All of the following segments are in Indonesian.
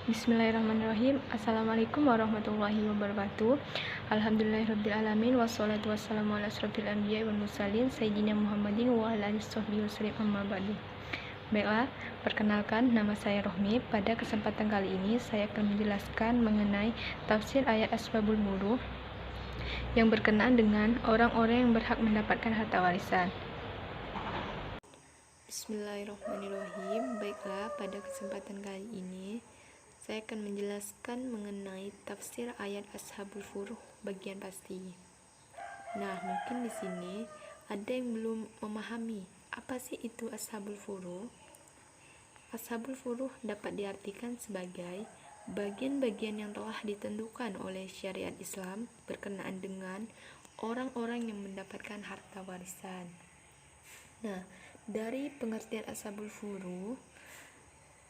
Bismillahirrahmanirrahim. Assalamualaikum warahmatullahi wabarakatuh. Alhamdulillahirrabbilalamin. Wassalatu wassalamu ala asrofil anbiya wal mursalin Sayyidina Muhammadin wa ala alihi sahbihi wasallim amma ba'du. Baiklah, perkenalkan, nama saya Rohmi. Pada kesempatan kali ini saya akan menjelaskan mengenai tafsir ayat asbabul wuruth yang berkenaan dengan orang-orang yang berhak mendapatkan harta warisan. Bismillahirrahmanirrahim. Baiklah, pada kesempatan kali ini saya akan menjelaskan mengenai tafsir ayat ashabul furuh bagian pasti. Nah, mungkin di sini ada yang belum memahami apa sih itu ashabul furuh. Ashabul furuh dapat diartikan sebagai bagian-bagian yang telah ditentukan oleh syariat Islam berkenaan dengan orang-orang yang mendapatkan harta warisan. Nah, dari pengertian ashabul furuh,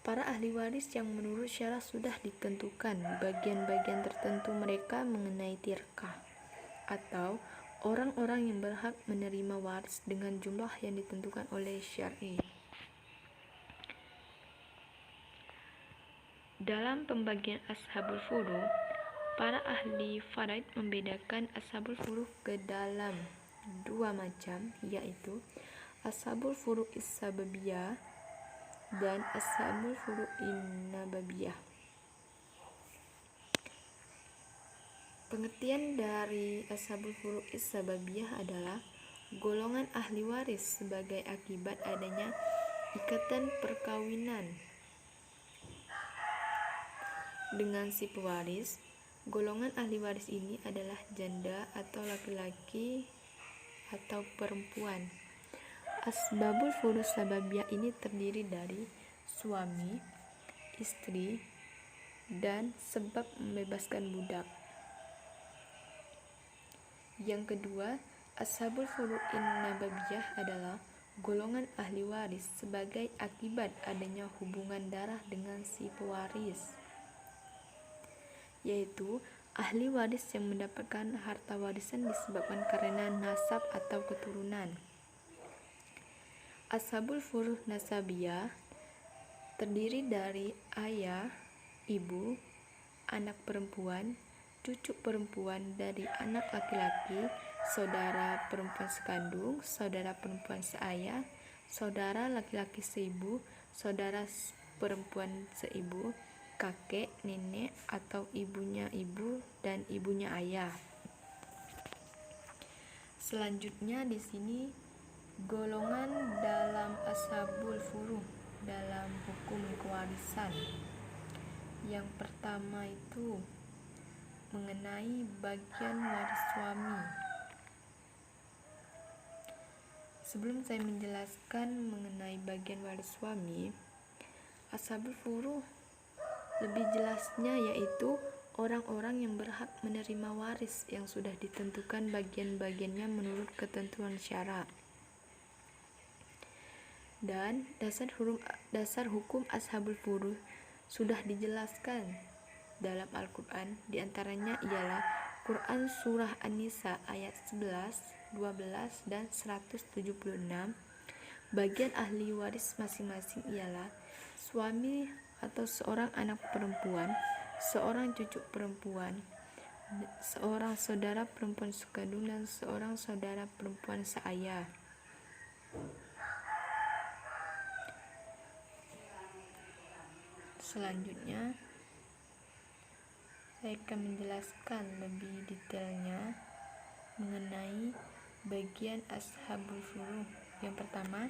para ahli waris yang menurut syarah sudah ditentukan bagian-bagian tertentu mereka mengenai tirkah atau orang-orang yang berhak menerima waris dengan jumlah yang ditentukan oleh syar'i. Dalam pembagian ashabul furuh, para ahli faraid membedakan ashabul furuh ke dalam dua macam, yaitu ashabul furuh is-sababiyah dan ashabul furuh in-nababiyah. Pengertian dari ashabul furuh is-sababiyah adalah golongan ahli waris sebagai akibat adanya ikatan perkawinan dengan si pewaris. Golongan ahli waris ini adalah janda atau laki-laki atau perempuan. Asbabul furuh sababiyah ini terdiri dari suami, istri, dan sebab membebaskan budak. Yang kedua, ashabul furuh in-nababiyah adalah golongan ahli waris sebagai akibat adanya hubungan darah dengan si pewaris, yaitu ahli waris yang mendapatkan harta warisan disebabkan karena nasab atau keturunan. Ashabul furuh nasabiyah terdiri dari ayah, ibu, anak perempuan, cucu perempuan dari anak laki-laki, saudara perempuan sekandung, saudara perempuan seayah, saudara laki-laki seibu, saudara perempuan seibu, kakek, nenek atau ibunya ibu dan ibunya ayah. Selanjutnya di sini golongan dalam ashabul furuh dalam hukum kewarisan. Yang pertama itu mengenai bagian waris suami. Sebelum saya menjelaskan mengenai bagian waris suami, ashabul furuh lebih jelasnya yaitu orang-orang yang berhak menerima waris yang sudah ditentukan bagian-bagiannya menurut ketentuan syara. Dan dasar hukum ashabul furuh sudah dijelaskan dalam Al-Quran, diantaranya ialah Quran Surah An-Nisa ayat 11, 12, dan 176. Bagian ahli waris masing-masing ialah suami atau seorang anak perempuan, seorang cucu perempuan, seorang saudara perempuan sekandung, dan seorang saudara perempuan seayah. Selanjutnya saya akan menjelaskan lebih detailnya mengenai bagian ashabul furuh. Yang pertama,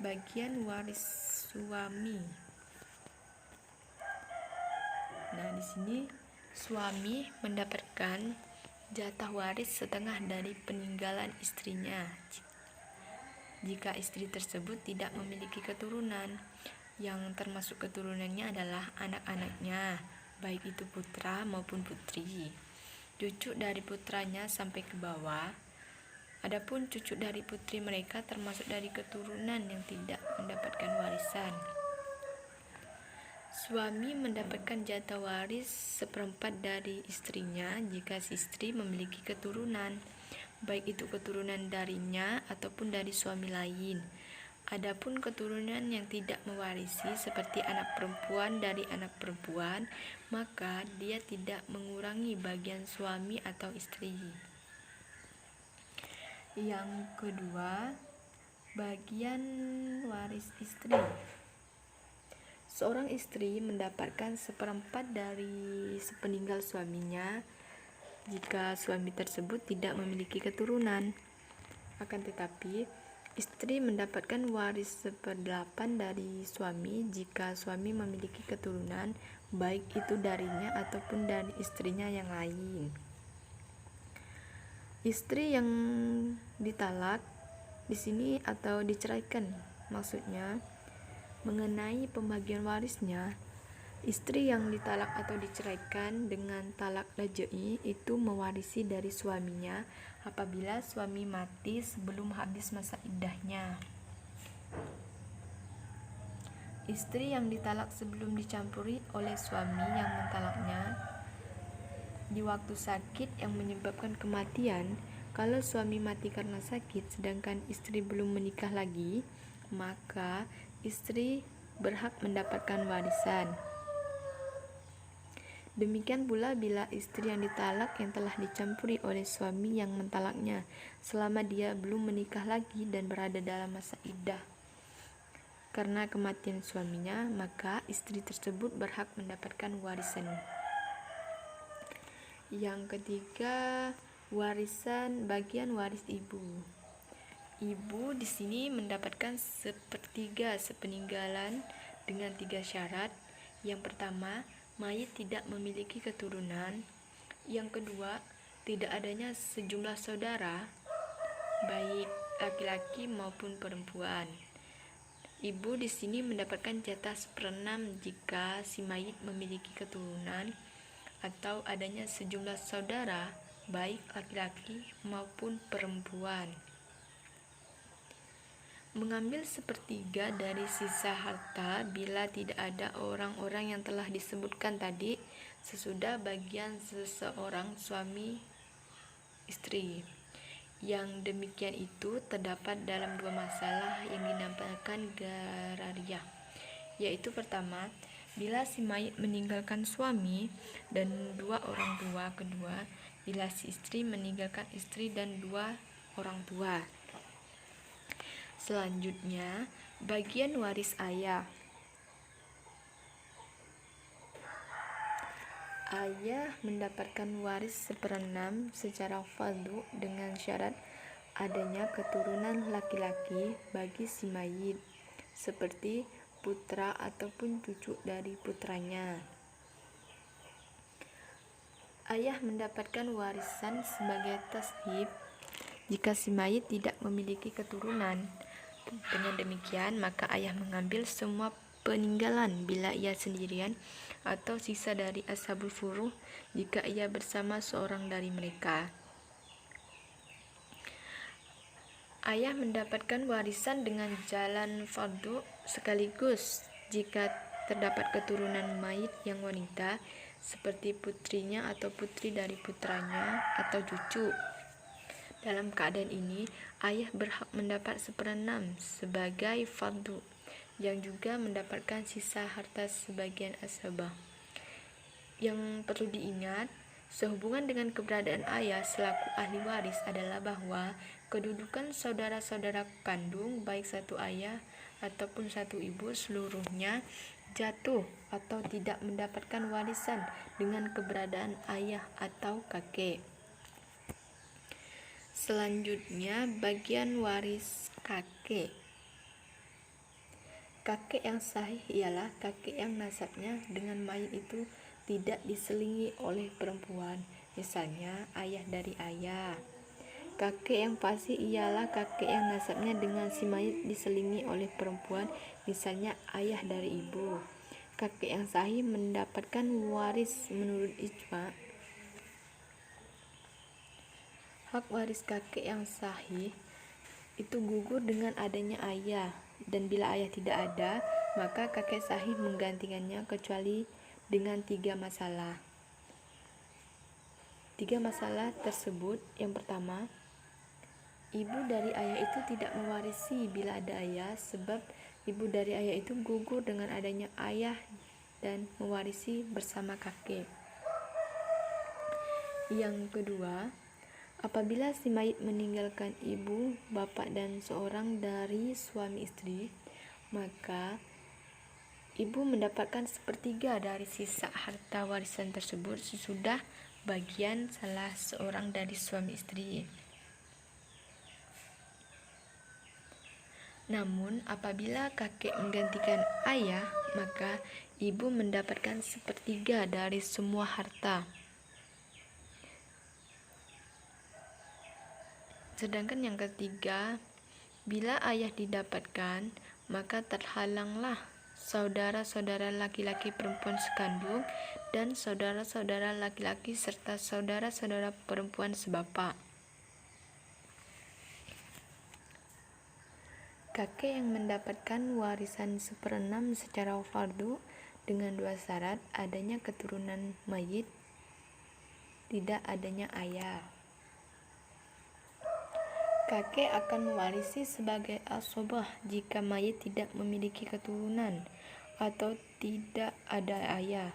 bagian waris suami. Nah, di sini suami mendapatkan jatah waris setengah dari peninggalan istrinya jika istri tersebut tidak memiliki keturunan, yang termasuk keturunannya adalah anak-anaknya, baik itu putra maupun putri, cucu dari putranya sampai ke bawah. Adapun cucu dari putri mereka termasuk dari keturunan yang tidak mendapatkan warisan. Suami mendapatkan jatah waris seperempat dari istrinya jika si istri memiliki keturunan, baik itu keturunan darinya ataupun dari suami lain. Adapun keturunan yang tidak mewarisi seperti anak perempuan dari anak perempuan, maka dia tidak mengurangi bagian suami atau istri. Yang kedua, bagian waris istri. Seorang istri mendapatkan seperempat dari sepeninggal suaminya jika suami tersebut tidak memiliki keturunan. Akan tetapi, istri mendapatkan waris 1/8 dari suami jika suami memiliki keturunan, baik itu darinya ataupun dari istrinya yang lain. Istri yang ditalak di sini atau diceraikan, maksudnya mengenai pembagian warisnya, istri yang ditalak atau diceraikan dengan talak raj'i itu mewarisi dari suaminya apabila suami mati sebelum habis masa iddahnya. Istri yang ditalak sebelum dicampuri oleh suami yang mentalaknya di waktu sakit yang menyebabkan kematian, kalau suami mati karena sakit sedangkan istri belum menikah lagi, maka istri berhak mendapatkan warisan. Demikian pula bila istri yang ditalak yang telah dicampuri oleh suami yang mentalaknya selama dia belum menikah lagi dan berada dalam masa iddah karena kematian suaminya, maka istri tersebut berhak mendapatkan warisan. Yang ketiga, warisan bagian waris ibu. Ibu di sini mendapatkan 1/3 sepeninggalan dengan 3 syarat. Yang pertama, mayit tidak memiliki keturunan. Yang kedua, tidak adanya sejumlah saudara, baik laki-laki maupun perempuan. Ibu di sini mendapatkan jatah 1/6 jika si mayit memiliki keturunan atau adanya sejumlah saudara, baik laki-laki maupun perempuan. Mengambil 1/3 dari sisa harta bila tidak ada orang-orang yang telah disebutkan tadi sesudah bagian seseorang suami istri. Yang demikian itu terdapat dalam 2 masalah yang dinamakan garariyah, yaitu pertama, bila si mayit meninggalkan suami dan 2 orang tua, kedua, bila si istri meninggalkan istri dan 2 orang tua. Selanjutnya, bagian waris ayah. Ayah mendapatkan waris 1/6 secara fardhu dengan syarat adanya keturunan laki-laki bagi si mayit, seperti putra ataupun cucu dari putranya. Ayah mendapatkan warisan sebagai tashdib jika si mayit tidak memiliki keturunan. Dengan demikian, maka ayah mengambil semua peninggalan bila ia sendirian atau sisa dari ashabul furuh jika ia bersama seorang dari mereka. Ayah mendapatkan warisan dengan jalan fardu sekaligus jika terdapat keturunan mayit yang wanita seperti putrinya atau putri dari putranya atau cucu. Dalam keadaan ini, ayah berhak mendapat 1/6 sebagai fardu, yang juga mendapatkan sisa harta sebagian ashabah. Yang perlu diingat, sehubungan dengan keberadaan ayah selaku ahli waris adalah bahwa kedudukan saudara-saudara kandung, baik satu ayah ataupun satu ibu, seluruhnya jatuh atau tidak mendapatkan warisan dengan keberadaan ayah atau kakek. Selanjutnya, bagian waris kakek. Kakek yang sahih ialah kakek yang nasabnya dengan mayit itu tidak diselingi oleh perempuan, misalnya ayah dari ayah. Kakek yang fasih ialah kakek yang nasabnya dengan si mayit diselingi oleh perempuan, misalnya ayah dari ibu. Kakek yang sahih mendapatkan waris menurut ijma'. Hak waris kakek yang sahih itu gugur dengan adanya ayah, dan bila ayah tidak ada, maka kakek sahih menggantikannya kecuali dengan 3 masalah. 3 masalah tersebut, yang pertama, Ibu dari ayah itu tidak mewarisi bila ada ayah, sebab ibu dari ayah itu gugur dengan adanya ayah dan mewarisi bersama kakek. Yang kedua, apabila si mayit meninggalkan ibu, bapak, dan seorang dari suami istri, maka ibu mendapatkan sepertiga dari sisa harta warisan tersebut sesudah bagian salah seorang dari suami istri. Namun, apabila kakek menggantikan ayah, maka ibu mendapatkan sepertiga dari semua harta. Sedangkan yang ketiga, bila ayah didapatkan, maka terhalanglah saudara-saudara laki-laki perempuan sekandung dan saudara-saudara laki-laki serta saudara-saudara perempuan sebapa. Kakek yang mendapatkan warisan 1/6 secara fardu dengan 2 syarat: adanya keturunan mayit, tidak adanya ayah. Kakek akan mewarisi sebagai asobah jika mayit tidak memiliki keturunan atau tidak ada ayah.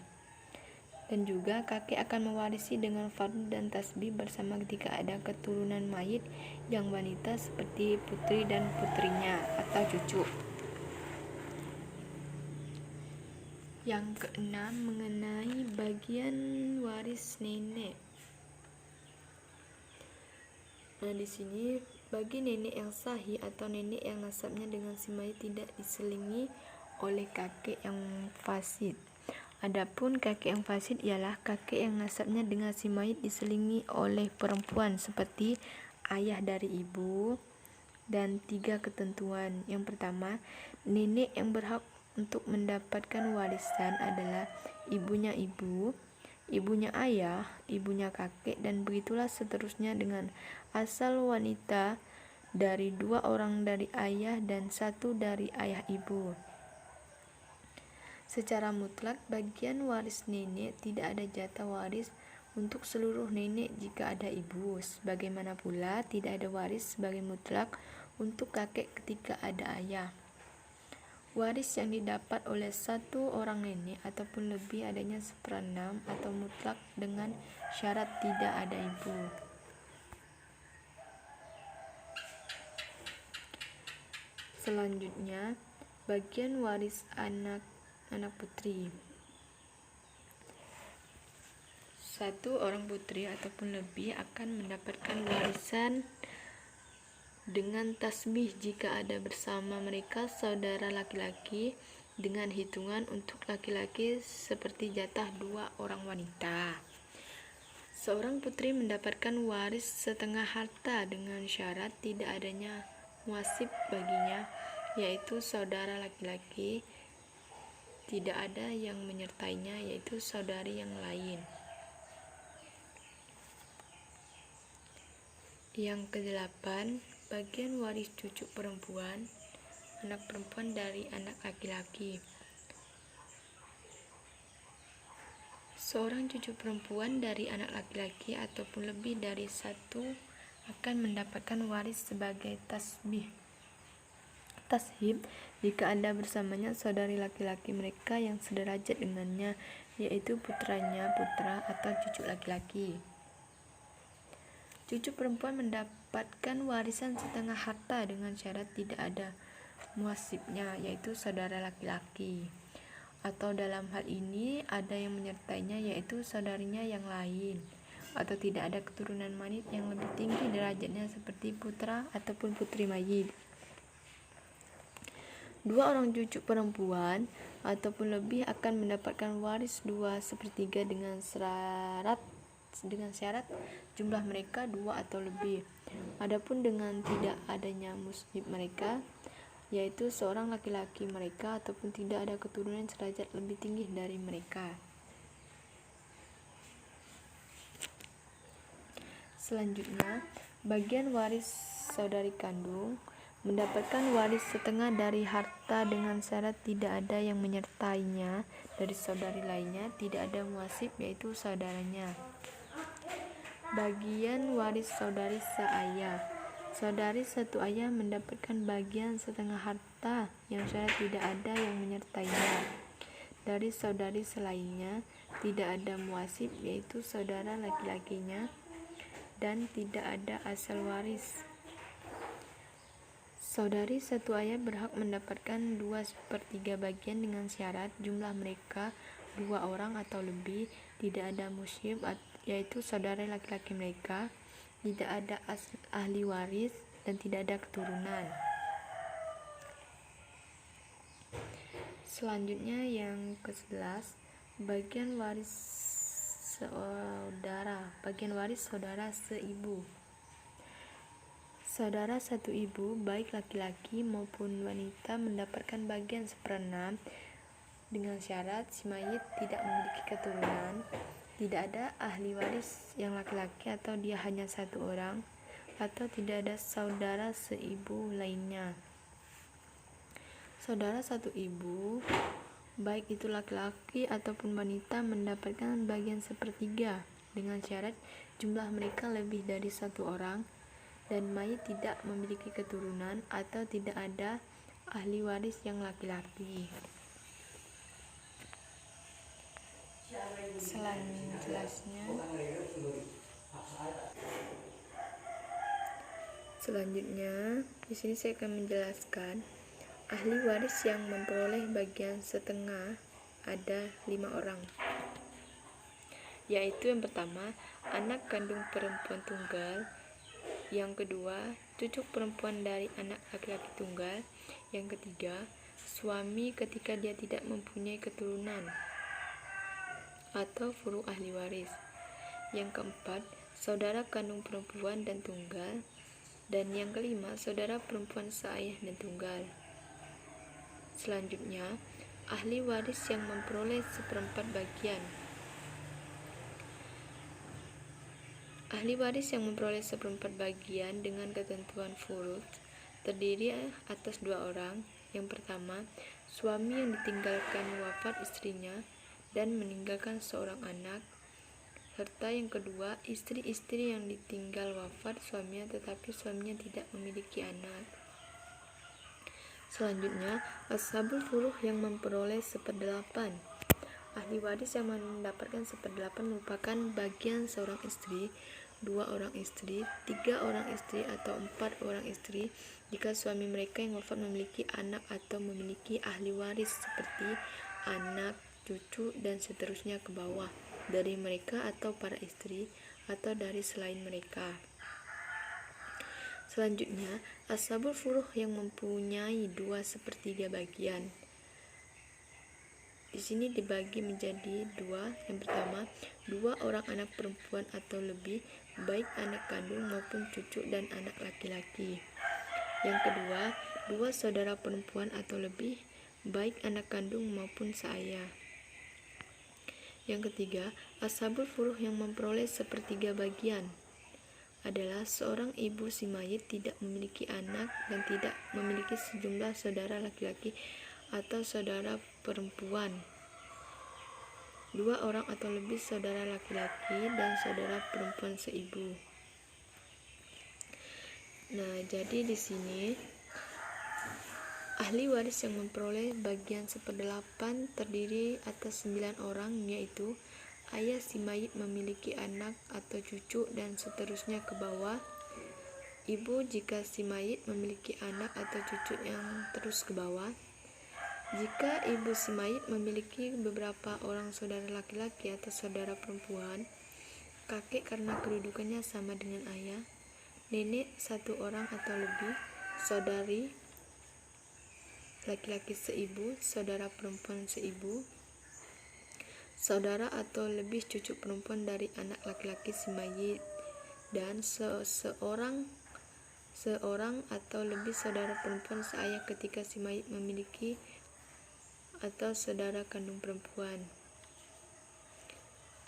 Dan juga kakek akan mewarisi dengan fardu dan tasbih bersama ketika ada keturunan mayit yang wanita seperti putri dan putrinya atau cucu. Yang keenam, mengenai bagian waris nenek. Nah, di sini bagi nenek yang sahih atau nenek yang nasabnya dengan si mayit tidak diselingi oleh kakek yang fasid. Adapun kakek yang fasid ialah kakek yang nasabnya dengan si mayit diselingi oleh perempuan seperti ayah dari ibu, dan 3 ketentuan. Yang pertama, nenek yang berhak untuk mendapatkan warisan adalah ibunya ibu, ibunya ayah, ibunya kakek, dan begitulah seterusnya dengan asal wanita dari 2 orang dari ayah dan 1 dari ayah ibu. Secara mutlak, bagian waris nenek tidak ada jatah waris untuk seluruh nenek jika ada ibu. Sebagaimana pula tidak ada waris sebagai mutlak untuk kakek ketika ada ayah. Waris yang didapat oleh 1 orang nenek ataupun lebih adanya 1/6 atau mutlak dengan syarat tidak ada ibu. Selanjutnya, bagian waris anak putri. 1 orang putri ataupun lebih akan mendapatkan warisan dengan tasbih jika ada bersama mereka saudara laki-laki, dengan hitungan untuk laki-laki seperti jatah 2 orang wanita. Seorang putri mendapatkan waris setengah harta dengan syarat tidak adanya muasib baginya, yaitu saudara laki-laki. Tidak ada yang menyertainya, yaitu saudari yang lain. Yang ke-8, bagian waris cucu perempuan, anak perempuan dari anak laki-laki. Seorang cucu perempuan dari anak laki-laki ataupun lebih dari 1 akan mendapatkan waris sebagai tashib jika ada bersamanya saudari laki-laki mereka yang sederajat dengannya, yaitu putranya putra atau cucu laki-laki. Cucu perempuan mendapatkan warisan setengah harta dengan syarat tidak ada muasibnya, yaitu saudara laki-laki, atau dalam hal ini ada yang menyertainya, yaitu saudarinya yang lain, atau tidak ada keturunan mayit yang lebih tinggi derajatnya seperti putra ataupun putri mayit. 2 orang cucu perempuan ataupun lebih akan mendapatkan waris 2/3 dengan syarat jumlah mereka 2 atau lebih. Adapun dengan tidak adanya musib mereka, yaitu seorang laki-laki mereka ataupun tidak ada keturunan derajat lebih tinggi dari mereka. Selanjutnya, bagian waris saudari kandung mendapatkan waris setengah dari harta dengan syarat tidak ada yang menyertainya dari saudari lainnya, tidak ada muasib yaitu saudaranya. Bagian waris saudari seayah. Saudari satu ayah mendapatkan bagian setengah harta yang syarat tidak ada yang menyertainya. Dari saudari selainnya tidak ada muasib, yaitu saudara laki-lakinya, dan tidak ada asal waris. Saudari satu ayah berhak mendapatkan 2/3 bagian dengan syarat jumlah mereka 2 orang atau lebih, tidak ada musyib, yaitu saudara laki-laki mereka, tidak ada ahli waris, dan tidak ada keturunan. Selanjutnya yang ke-11, bagian waris saudara seibu. Saudara satu ibu, baik laki-laki maupun wanita, mendapatkan bagian 1/6 dengan syarat si mayit tidak memiliki keturunan, tidak ada ahli waris yang laki-laki atau dia hanya 1 orang, atau tidak ada saudara seibu lainnya. Saudara satu ibu, baik itu laki-laki ataupun wanita, mendapatkan bagian 1/3 dengan syarat jumlah mereka lebih dari 1 orang dan mayit tidak memiliki keturunan atau tidak ada ahli waris yang laki-laki. Selanjutnya, di sini saya akan menjelaskan ahli waris yang memperoleh bagian setengah ada 5 orang, yaitu yang pertama, anak kandung perempuan tunggal, yang kedua, cucu perempuan dari anak laki-laki tunggal, yang ketiga, suami ketika dia tidak mempunyai keturunan atau furu ahli waris, yang keempat, saudara kandung perempuan dan tunggal, dan yang kelima, saudara perempuan seayah dan tunggal. Selanjutnya, ahli waris yang memperoleh 1/4 bagian. Ahli waris yang memperoleh 1/4 bagian dengan ketentuan furud terdiri atas 2 orang. Yang pertama, suami yang ditinggalkan wafat istrinya dan meninggalkan seorang anak, serta yang kedua, istri-istri yang ditinggal wafat suaminya tetapi suaminya tidak memiliki anak. Selanjutnya, ashabul furuh yang memperoleh 1/8. Ahli waris yang mendapatkan 1/8 merupakan bagian seorang istri, 2 orang istri, 3 orang istri, atau 4 orang istri jika suami mereka yang wafat memiliki anak atau memiliki ahli waris seperti anak, cucu, dan seterusnya ke bawah dari mereka atau para istri atau dari selain mereka. Selanjutnya, ashabul furuh yang mempunyai 2/3 bagian. Di sini dibagi menjadi 2. Yang pertama, 2 orang anak perempuan atau lebih, baik anak kandung maupun cucu dan anak laki-laki. Yang kedua, 2 saudara perempuan atau lebih, baik anak kandung maupun seayah. Yang ketiga, ashabul furuh yang memperoleh 1/3 bagian adalah seorang ibu si mayit tidak memiliki anak dan tidak memiliki sejumlah saudara laki-laki atau saudara perempuan, 2 orang atau lebih saudara laki-laki dan saudara perempuan seibu. Nah, jadi di sini ahli waris yang memperoleh bagian 1/8 terdiri atas 9 orang, yaitu ayah si mayit memiliki anak atau cucu dan seterusnya ke bawah, ibu jika si mayit memiliki anak atau cucu yang terus ke bawah. Jika ibu si mayit memiliki beberapa orang saudara laki-laki atau saudara perempuan, kakek karena kedudukannya sama dengan ayah, nenek 1 orang atau lebih, saudari laki-laki seibu, saudara perempuan seibu, saudara atau lebih cucu perempuan dari anak laki-laki si mayit, dan seorang atau lebih saudara perempuan seayah ketika si mayit memiliki atau saudara kandung perempuan.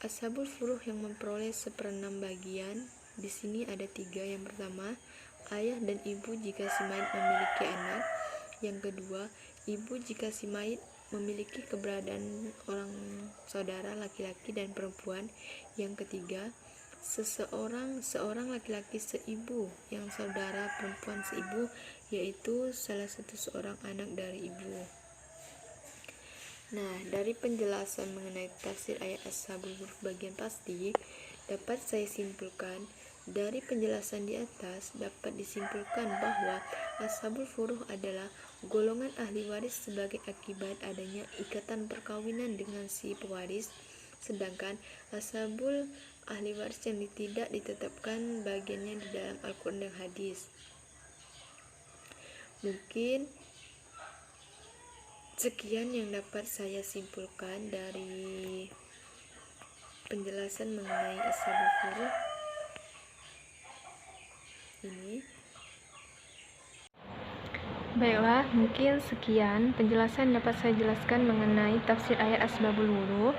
Ashabul furuh yang memperoleh 1/6 bagian di sini ada 3. Yang pertama, ayah dan ibu jika si mayit memiliki anak. Yang kedua, ibu jika si mayit memiliki keberadaan orang saudara laki-laki dan perempuan. Yang ketiga, seorang laki-laki seibu, yang saudara perempuan seibu, yaitu salah satu seorang anak dari ibu. Nah, dari penjelasan mengenai tafsir ayat Ashabul Huruf bagian pasti, dapat saya simpulkan, dari penjelasan di atas dapat disimpulkan bahwa Ashabul Furuh adalah golongan ahli waris sebagai akibat adanya ikatan perkawinan dengan si pewaris, sedangkan Ashabul ahli waris yang tidak ditetapkan bagiannya di dalam Al-Quran dan hadis. Mungkin sekian yang dapat saya simpulkan dari penjelasan mengenai Ashabul Furuh ini. Baiklah, mungkin sekian penjelasan dapat saya jelaskan mengenai tafsir ayat Asbabul Wurud.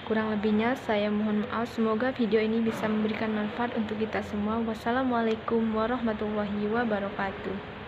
Kurang lebihnya saya mohon maaf. Semoga video ini bisa memberikan manfaat untuk kita semua. Wassalamualaikum warahmatullahi wabarakatuh.